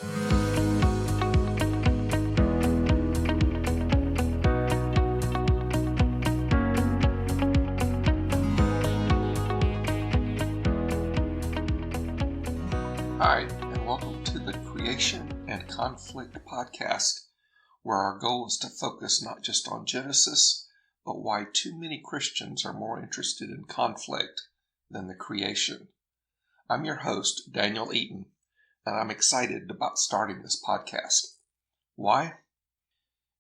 Hi, and welcome to the Creation and Conflict podcast, where our goal is to focus not just on Genesis, but why too many Christians are more interested in conflict than the creation. I'm your host, Daniel Eaton, and I'm excited about starting this podcast. Why?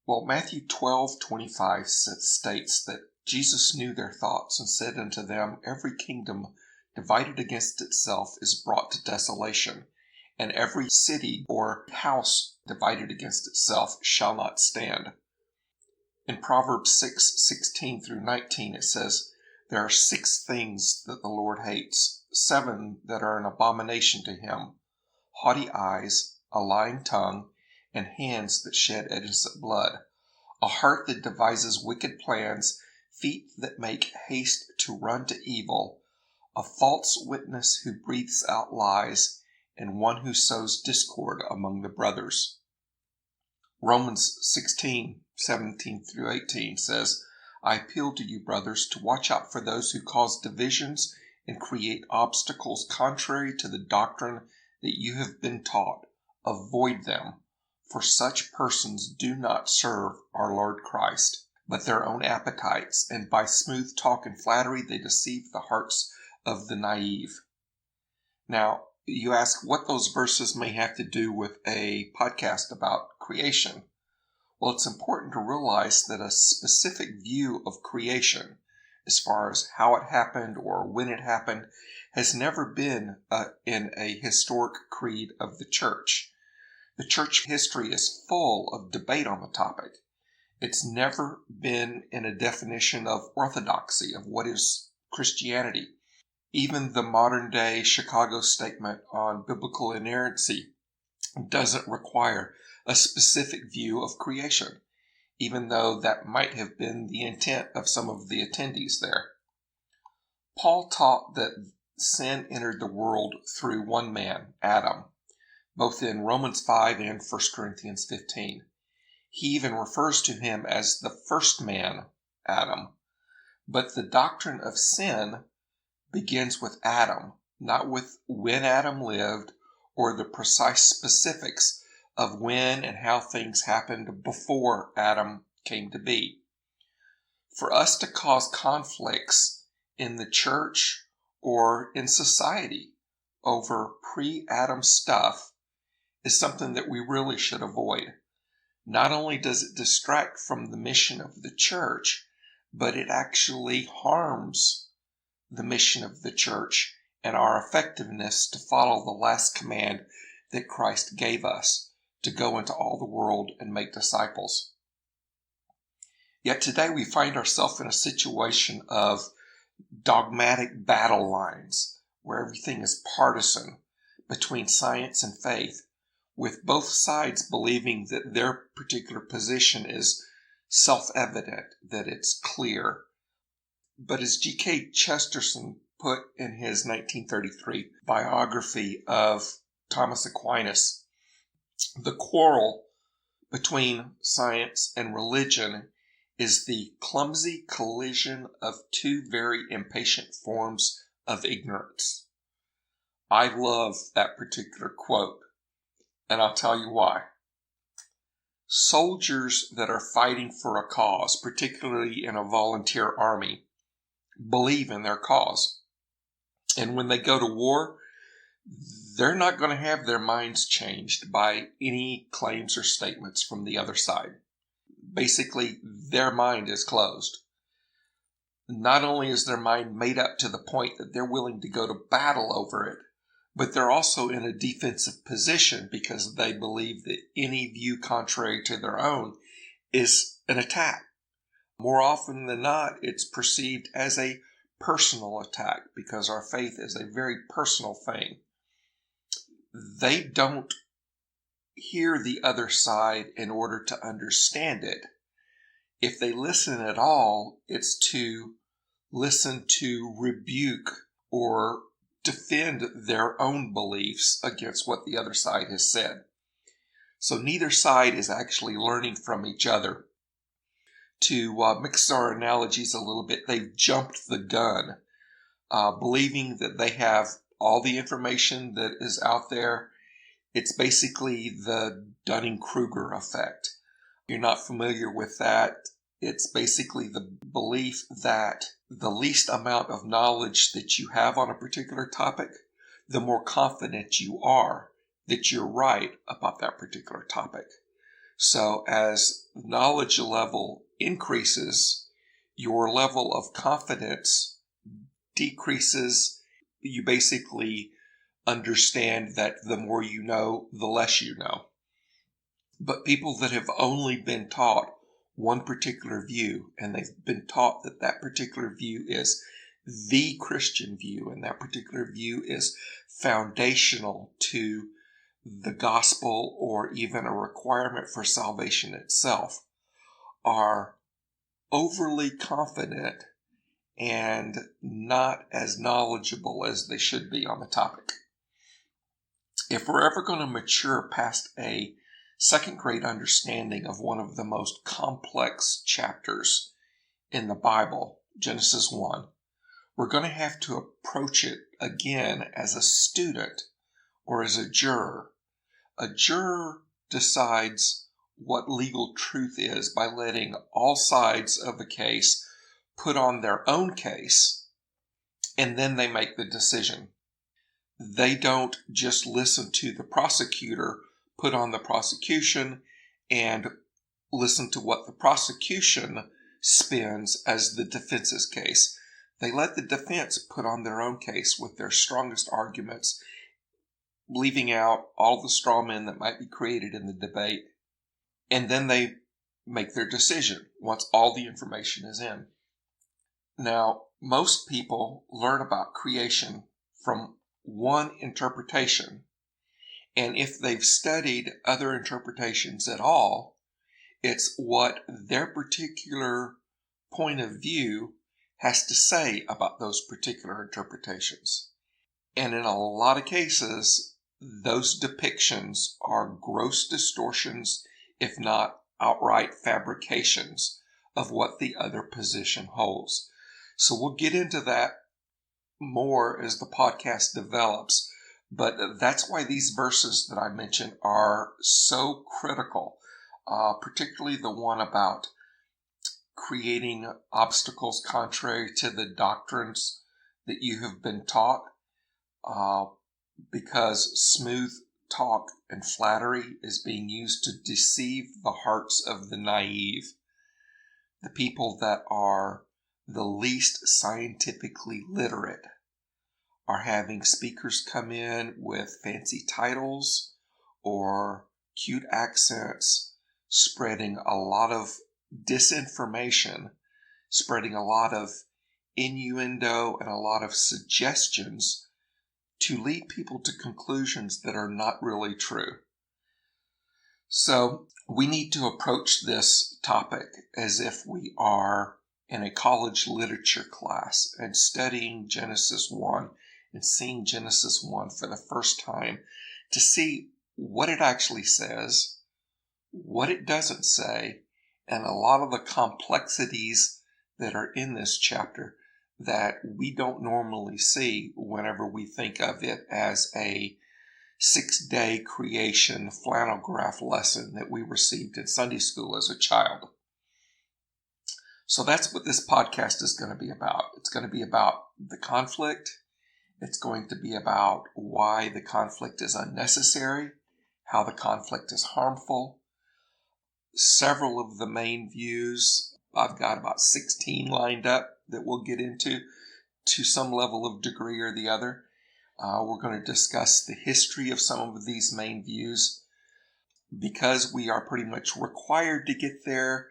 Well, Matthew 12:25 states that Jesus knew their thoughts and said unto them, Every kingdom divided against itself is brought to desolation, and every city or house divided against itself shall not stand. In Proverbs 6:16 through 19, it says, There are 6 things that the Lord hates, 7 that are an abomination to him: haughty eyes, a lying tongue, and hands that shed innocent blood, a heart that devises wicked plans, feet that make haste to run to evil, a false witness who breathes out lies, and one who sows discord among the brothers. Romans 16:17 through 18 says, I appeal to you, brothers, to watch out for those who cause divisions and create obstacles contrary to the doctrine that you have been taught. Avoid them, for such persons do not serve our Lord Christ, but their own appetites, and by smooth talk and flattery they deceive the hearts of the naive. Now, you ask what those verses may have to do with a podcast about creation. Well, it's important to realize that a specific view of creation, as far as how it happened or when it happened, has never been in a historic creed of the church. The church history is full of debate on the topic. It's never been in a definition of orthodoxy, of what is Christianity. Even the modern-day Chicago Statement on Biblical Inerrancy doesn't require a specific view of creation, even though that might have been the intent of some of the attendees there. Paul taught that sin entered the world through one man, Adam, both in Romans 5 and 1 Corinthians 15. He even refers to him as the first man, Adam. But the doctrine of sin begins with Adam, not with when Adam lived or the precise specifics of when and how things happened before Adam came to be. For us to cause conflicts in the church or in society over pre-Adam stuff is something that we really should avoid. Not only does it distract from the mission of the church, but it actually harms the mission of the church and our effectiveness to follow the last command that Christ gave us, to go into all the world and make disciples. Yet today we find ourselves in a situation of dogmatic battle lines where everything is partisan between science and faith, with both sides believing that their particular position is self-evident, that it's clear. But as G.K. Chesterton put in his 1933 biography of Thomas Aquinas, the quarrel between science and religion is the clumsy collision of two very impatient forms of ignorance. I love that particular quote, and I'll tell you why. Soldiers that are fighting for a cause, particularly in a volunteer army, believe in their cause. And when they go to war, they're not going to have their minds changed by any claims or statements from the other side. Basically, their mind is closed. Not only is their mind made up to the point that they're willing to go to battle over it, but they're also in a defensive position because they believe that any view contrary to their own is an attack. More often than not, it's perceived as a personal attack because our faith is a very personal thing. They don't hear the other side in order to understand it. If they listen at all, it's to listen to rebuke or defend their own beliefs against what the other side has said. So neither side is actually learning from each other. To mix our analogies a little bit, they've jumped the gun, believing that they have all the information that is out there. It's basically the Dunning-Kruger effect. If you're not familiar with that, it's basically the belief that the least amount of knowledge that you have on a particular topic, the more confident you are that you're right about that particular topic. So as knowledge level increases, your level of confidence decreases. You basically understand that the more you know, the less you know. But people that have only been taught one particular view, and they've been taught that that particular view is the Christian view, and that particular view is foundational to the gospel or even a requirement for salvation itself, are overly confident and not as knowledgeable as they should be on the topic. If we're ever going to mature past a second grade understanding of one of the most complex chapters in the Bible, Genesis 1, we're going to have to approach it again as a student or as a juror. A juror decides what legal truth is by letting all sides of the case put on their own case, and then they make the decision. They don't just listen to the prosecutor put on the prosecution and listen to what the prosecution spins as the defense's case. They let the defense put on their own case with their strongest arguments, leaving out all the straw men that might be created in the debate. And then they make their decision once all the information is in. Now, most people learn about creation from one interpretation. And if they've studied other interpretations at all, it's what their particular point of view has to say about those particular interpretations. And in a lot of cases, those depictions are gross distortions, if not outright fabrications, of what the other position holds. So we'll get into that more as the podcast develops. But that's why these verses that I mentioned are so critical, particularly the one about creating obstacles contrary to the doctrines that you have been taught, because smooth talk and flattery is being used to deceive the hearts of the naive, the people that are the least scientifically literate are having speakers come in with fancy titles or cute accents, spreading a lot of disinformation, spreading a lot of innuendo and a lot of suggestions to lead people to conclusions that are not really true. So we need to approach this topic as if we are in a college literature class and studying Genesis 1 and seeing Genesis 1 for the first time to see what it actually says, what it doesn't say, and a lot of the complexities that are in this chapter that we don't normally see whenever we think of it as a 6-day creation flannel graph lesson that we received in Sunday school as a child. So that's what this podcast is going to be about. It's going to be about the conflict. It's going to be about why the conflict is unnecessary, how the conflict is harmful. Several of the main views, I've got about 16 lined up that we'll get into to some level of degree or the other. We're going to discuss the history of some of these main views. Because we are pretty much required to get there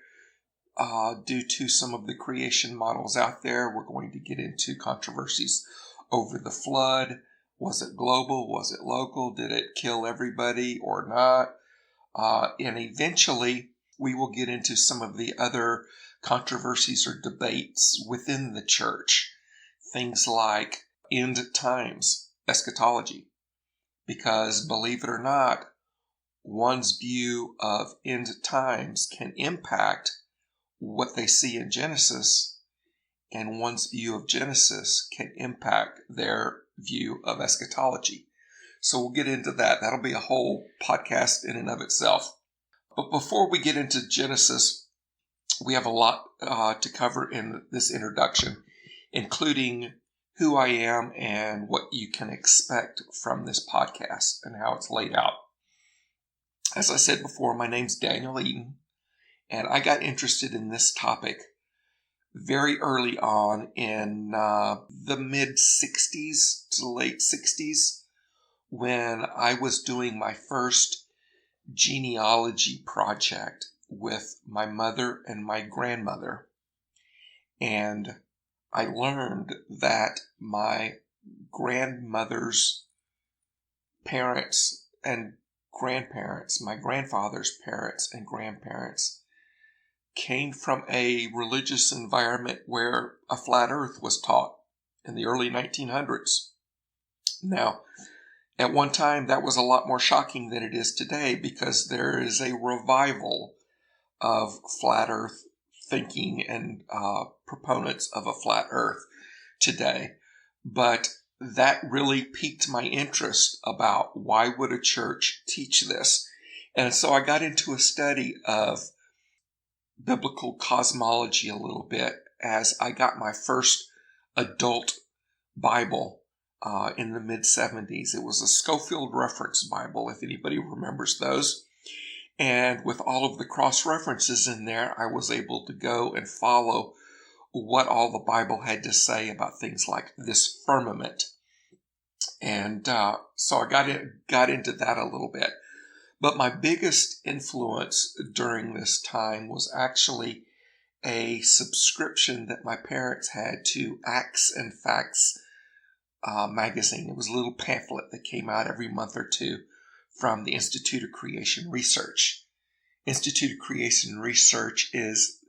due to some of the creation models out there, we're going to get into controversies over the flood. Was it global? Was it local? Did it kill everybody or not? And eventually, we will get into some of the other controversies or debates within the church. Things like end times, eschatology. Because believe it or not, one's view of end times can impact what they see in Genesis, and one's view of Genesis can impact their view of eschatology. So we'll get into that. That'll be a whole podcast in and of itself. But before we get into Genesis, we have a lot to cover in this introduction, including who I am and what you can expect from this podcast and how it's laid out. As I said before, my name's Daniel Eaton, and I got interested in this topic very early on in the mid-60s to late 60s when I was doing my first genealogy project with my mother and my grandmother. And I learned that my grandmother's parents and grandparents, my grandfather's parents and grandparents, came from a religious environment where a flat earth was taught in the early 1900s. Now, at one time, that was a lot more shocking than it is today because there is a revival of flat earth thinking and proponents of a flat earth today. But that really piqued my interest about why would a church teach this. And so I got into a study of biblical cosmology a little bit as I got my first adult Bible in the mid-70s. It was a Schofield Reference Bible, if anybody remembers those. And with all of the cross-references in there, I was able to go and follow what all the Bible had to say about things like this firmament. And so I got into that a little bit. But my biggest influence during this time was actually a subscription that my parents had to Acts and Facts magazine. It was a little pamphlet that came out every month or two from the Institute of Creation Research. Institute of Creation Research is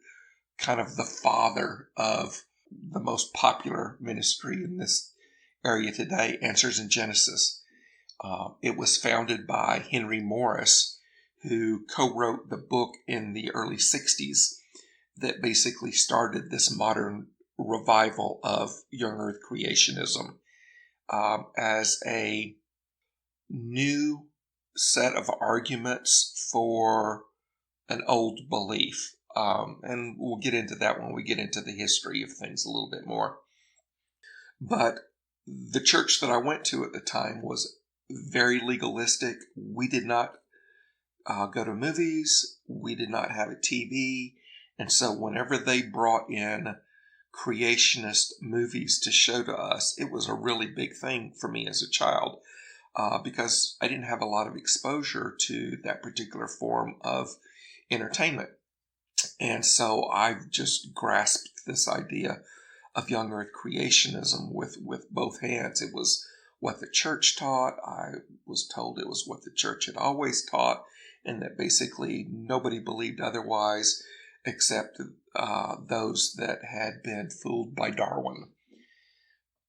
kind of the father of the most popular ministry in this area today, Answers in Genesis. It was founded by Henry Morris, who co-wrote the book in the early 60s that basically started this modern revival of young earth creationism as a new set of arguments for an old belief. And we'll get into that when we get into the history of things a little bit more. But the church that I went to at the time was very legalistic. We did not go to movies. We did not have a TV. And so whenever they brought in creationist movies to show to us, it was a really big thing for me as a child because I didn't have a lot of exposure to that particular form of entertainment. And so I've just grasped this idea of young earth creationism with both hands. It was what the church taught. I was told it was what the church had always taught, and that basically nobody believed otherwise except those that had been fooled by Darwin.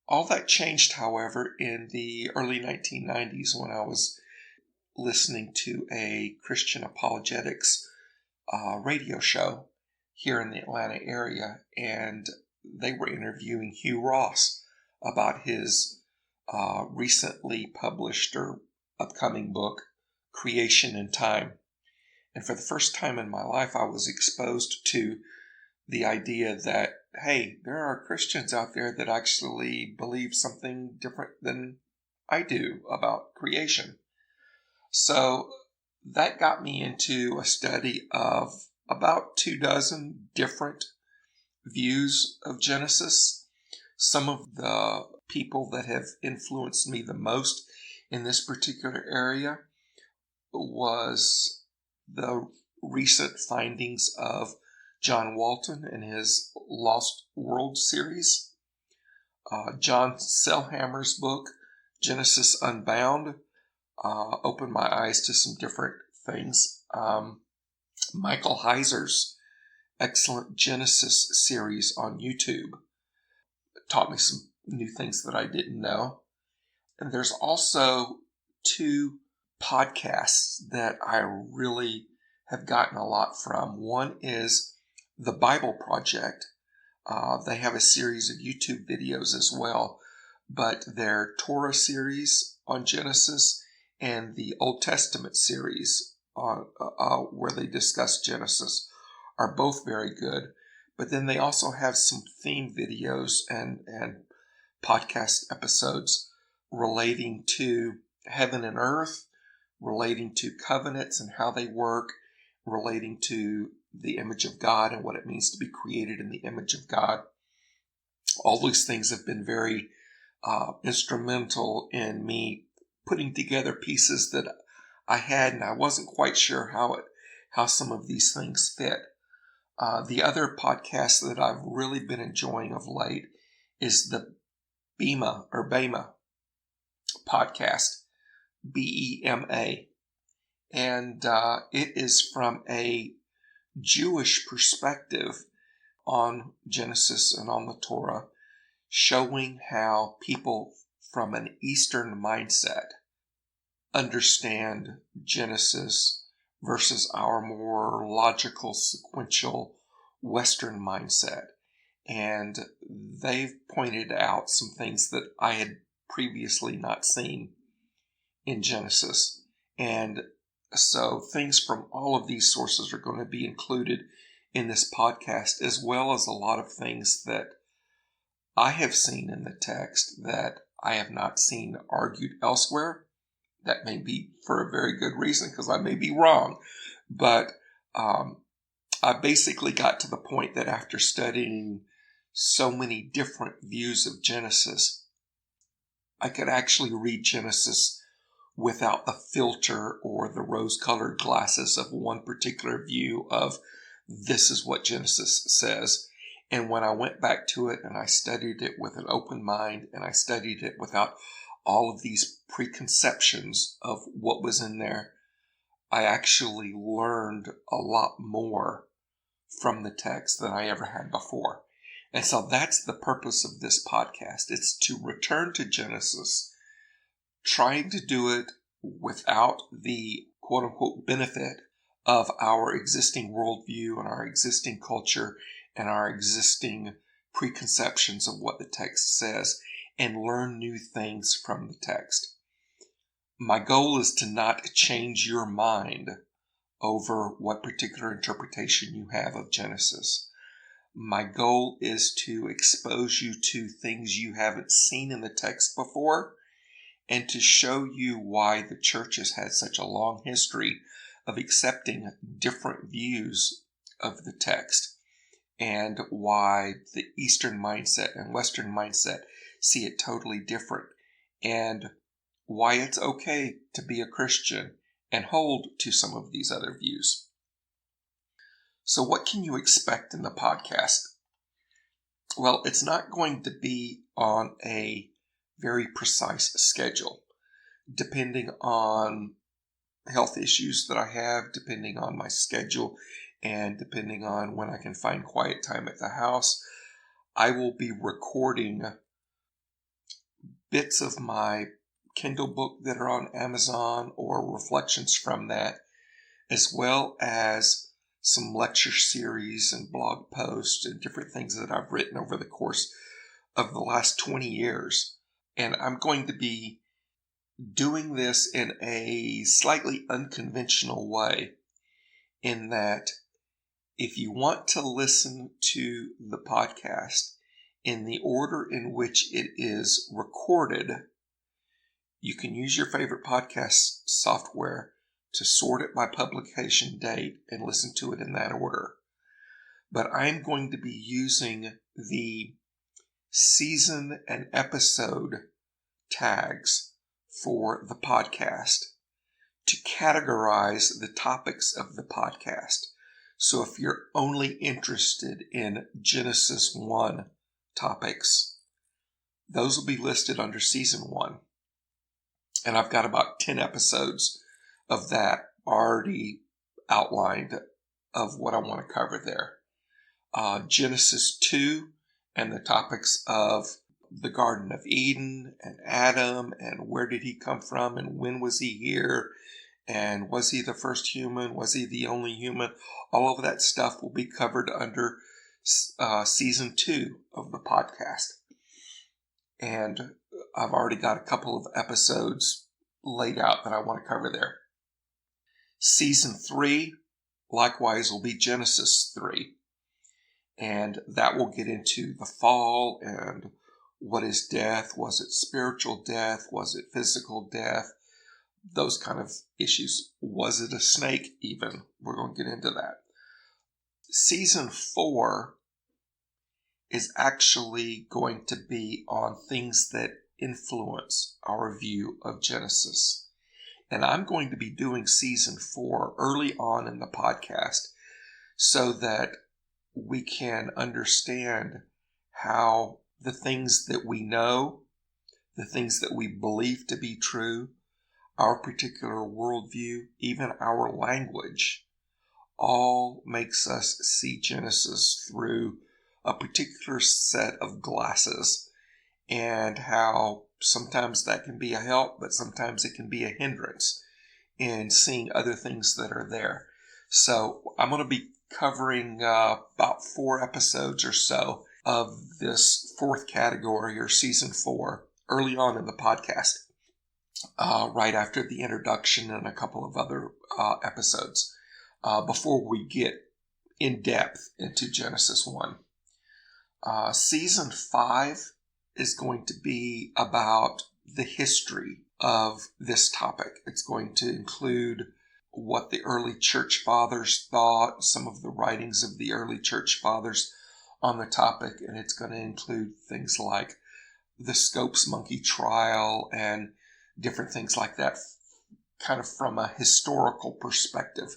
All that changed, however, in the early 1990s when I was listening to a Christian apologetics radio show here in the Atlanta area, and they were interviewing Hugh Ross about his recently published or upcoming book, Creation in Time. And for the first time in my life, I was exposed to the idea that, hey, there are Christians out there that actually believe something different than I do about creation. So that got me into a study of about 24 different views of Genesis. Some of the people that have influenced me the most in this particular area was the recent findings of John Walton in his Lost World series. John Selhammer's book, Genesis Unbound, opened my eyes to some different things. Michael Heiser's excellent Genesis series on YouTube taught me some new things that I didn't know. And there's also two podcasts that I really have gotten a lot from. One is the Bible Project. They have a series of YouTube videos as well, but their Torah series on Genesis and the Old Testament series on where they discuss Genesis are both very good. But then they also have some theme videos and podcast episodes relating to heaven and earth, relating to covenants and how they work, relating to the image of God and what it means to be created in the image of God. All these things have been very instrumental in me putting together pieces that I had, and I wasn't quite sure how some of these things fit. The other podcast that I've really been enjoying of late is the Bema podcast, BEMA. And it is from a Jewish perspective on Genesis and on the Torah, showing how people from an Eastern mindset understand Genesis versus our more logical, sequential Western mindset. And they've pointed out some things that I had previously not seen in Genesis. And so things from all of these sources are going to be included in this podcast, as well as a lot of things that I have seen in the text that I have not seen argued elsewhere. That may be for a very good reason, because I may be wrong. But I basically got to the point that after studying so many different views of Genesis, I could actually read Genesis without the filter or the rose-colored glasses of one particular view of this is what Genesis says. And when I went back to it and I studied it with an open mind and I studied it without all of these preconceptions of what was in there, I actually learned a lot more from the text than I ever had before. And so that's the purpose of this podcast. It's to return to Genesis, trying to do it without the quote-unquote benefit of our existing worldview and our existing culture and our existing preconceptions of what the text says, and learn new things from the text. My goal is to not change your mind over what particular interpretation you have of Genesis. My goal is to expose you to things you haven't seen in the text before, and to show you why the church has had such a long history of accepting different views of the text, and why the Eastern mindset and Western mindset see it totally different, and why it's okay to be a Christian and hold to some of these other views. So what can you expect in the podcast? Well, it's not going to be on a very precise schedule, depending on health issues that I have, depending on my schedule, and depending on when I can find quiet time at the house. I will be recording bits of my Kindle book that are on Amazon or reflections from that, as well as some lecture series and blog posts and different things that I've written over the course of the last 20 years. And I'm going to be doing this in a slightly unconventional way, in that if you want to listen to the podcast in the order in which it is recorded, you can use your favorite podcast software to sort it by publication date and listen to it in that order. But I'm going to be using the season and episode tags for the podcast to categorize the topics of the podcast. So if you're only interested in Genesis 1 topics, those will be listed under season 1. And I've got about 10 episodes of that already outlined of what I want to cover there. Genesis 2 and the topics of the Garden of Eden and Adam and where did he come from and when was he here and was he the first human, was he the only human. All of that stuff will be covered under season 2 of the podcast. And I've already got a couple of episodes laid out that I want to cover there. Season 3, likewise, will be Genesis 3. And that will get into the fall and what is death? Was it spiritual death? Was it physical death? Those kind of issues. Was it a snake even? We're going to get into that. Season 4 is actually going to be on things that influence our view of Genesis. And I'm going to be doing season 4 early on in the podcast so that we can understand how the things that we know, the things that we believe to be true, our particular worldview, even our language, all makes us see Genesis through a particular set of glasses, and how sometimes that can be a help, but sometimes it can be a hindrance in seeing other things that are there. So I'm going to be covering about 4 episodes or so of this 4th category, or season 4, early on in the podcast, right after the introduction and a couple of other episodes, before we get in depth into Genesis 1. Season 5 is going to be about the history of this topic. It's going to include what the early church fathers thought, some of the writings of the early church fathers on the topic, and it's going to include things like the Scopes monkey trial and different things like that, kind of from a historical perspective.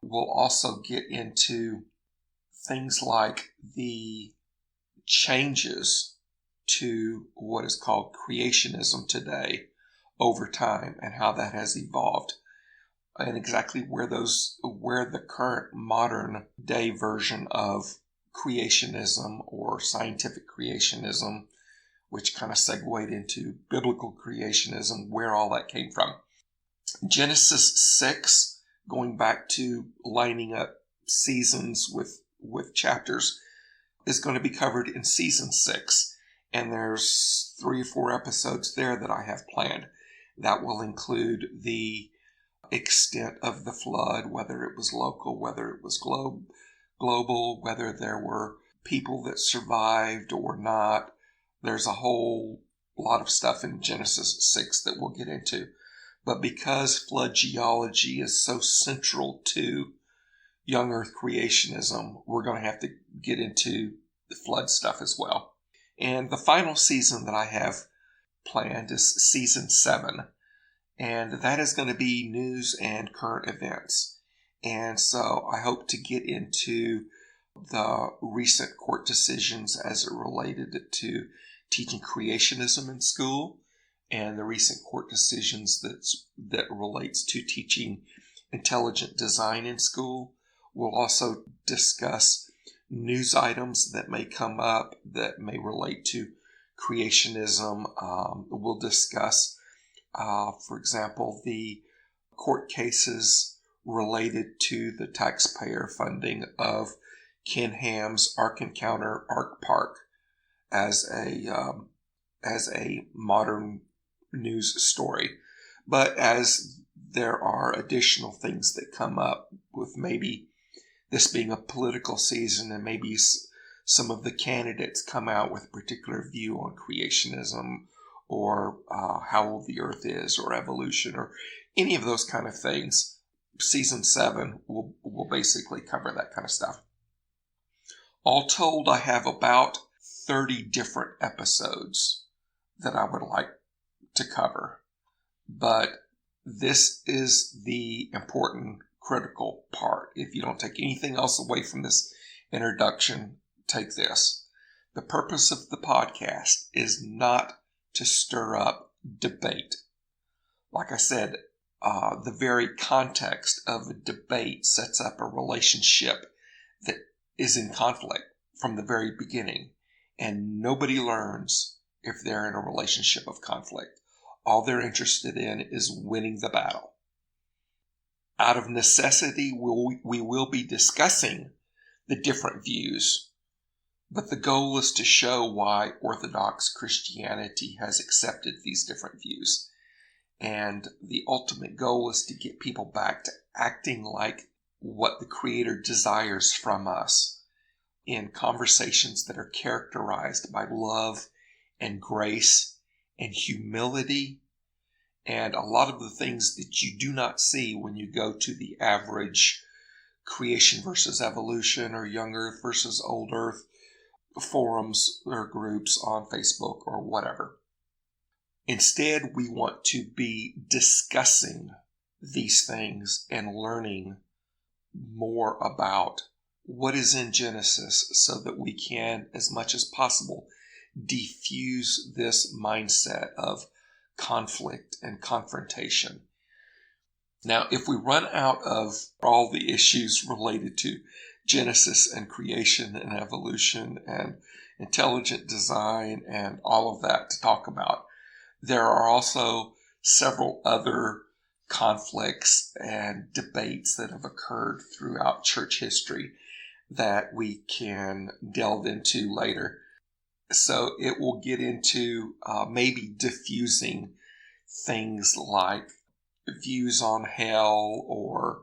We'll also get into things like the changes to what is called creationism today over time and how that has evolved, and exactly where the current modern day version of creationism or scientific creationism, which kind of segued into biblical creationism, where all that came from. Genesis 6, going back to lining up seasons with chapters, is going to be covered in season 6. And there's 3 or 4 episodes there that I have planned. That will include the extent of the flood, whether it was local, whether it was global, whether there were people that survived or not. There's a whole lot of stuff in Genesis 6 that we'll get into. But because flood geology is so central to young earth creationism, we're going to have to get into the flood stuff as well. And the final season that I have planned is season 7. And that is going to be news and current events. And so I hope to get into the recent court decisions as it related to teaching creationism in school, and the recent court decisions that relates to teaching intelligent design in school. We'll also discuss news items that may come up that may relate to creationism. We'll discuss, for example, the court cases related to the taxpayer funding of Ken Ham's Ark Encounter Ark Park as a modern news story. But as there are additional things that come up, with maybe this being a political season and maybe some of the candidates come out with a particular view on creationism or how old the earth is or evolution or any of those kind of things, season 7 will basically cover that kind of stuff. All told, I have about 30 different episodes that I would like to cover. But this is the important, critical part. If you don't take anything else away from this introduction, take this. The purpose of the podcast is not to stir up debate. Like I said, the very context of a debate sets up a relationship that is in conflict from the very beginning. And nobody learns if they're in a relationship of conflict. All they're interested in is winning the battle. Out of necessity, we will be discussing the different views, but the goal is to show why Orthodox Christianity has accepted these different views. And the ultimate goal is to get people back to acting like what the Creator desires from us in conversations that are characterized by love and grace and humility, and a lot of the things that you do not see when you go to the average creation versus evolution or young earth versus old earth forums or groups on Facebook or whatever. Instead, we want to be discussing these things and learning more about what is in Genesis so that we can, as much as possible, diffuse this mindset of conflict and confrontation. Now, if we run out of all the issues related to Genesis and creation and evolution and intelligent design and all of that to talk about, there are also several other conflicts and debates that have occurred throughout church history that we can delve into later. So it will get into maybe diffusing things like views on hell or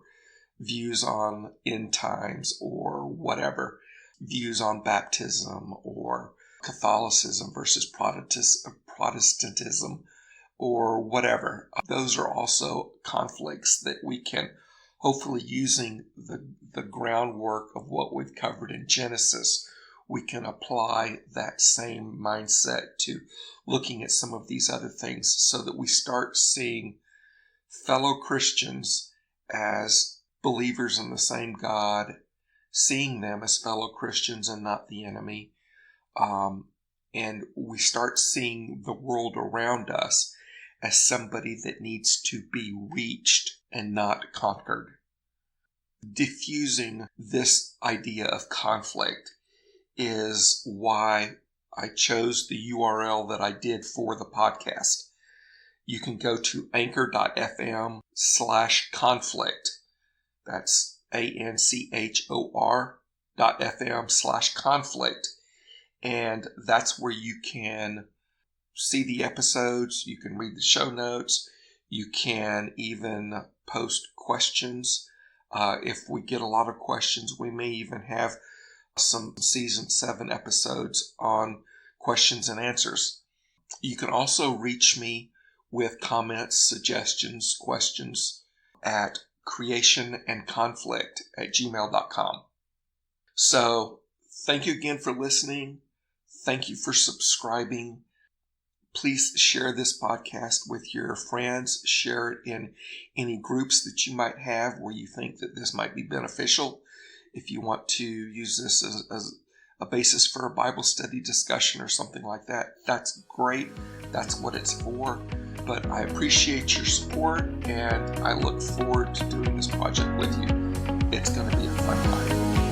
views on end times or whatever, views on baptism or Catholicism versus Protestantism or whatever. Those are also conflicts that we can, hopefully using the groundwork of what we've covered in Genesis, we can apply that same mindset to looking at some of these other things so that we start seeing fellow Christians as believers in the same God, seeing them as fellow Christians and not the enemy. And we start seeing the world around us as somebody that needs to be reached and not conquered. Diffusing this idea of conflict is why I chose the URL that I did for the podcast. You can go to anchor.fm/conflict. That's anchor.fm/conflict. And that's where you can see the episodes. You can read the show notes. You can even post questions. If we get a lot of questions, we may even have some season 7 episodes on questions and answers. You can also reach me with comments, suggestions, questions at creationandconflict@gmail.com. So thank you again for listening. Thank you for subscribing. Please share this podcast with your friends. Share it in any groups that you might have where you think that this might be beneficial. If you want to use this as a basis for a Bible study discussion or something like that, that's great. That's what it's for. But I appreciate your support, and I look forward to doing this project with you. It's going to be a fun time.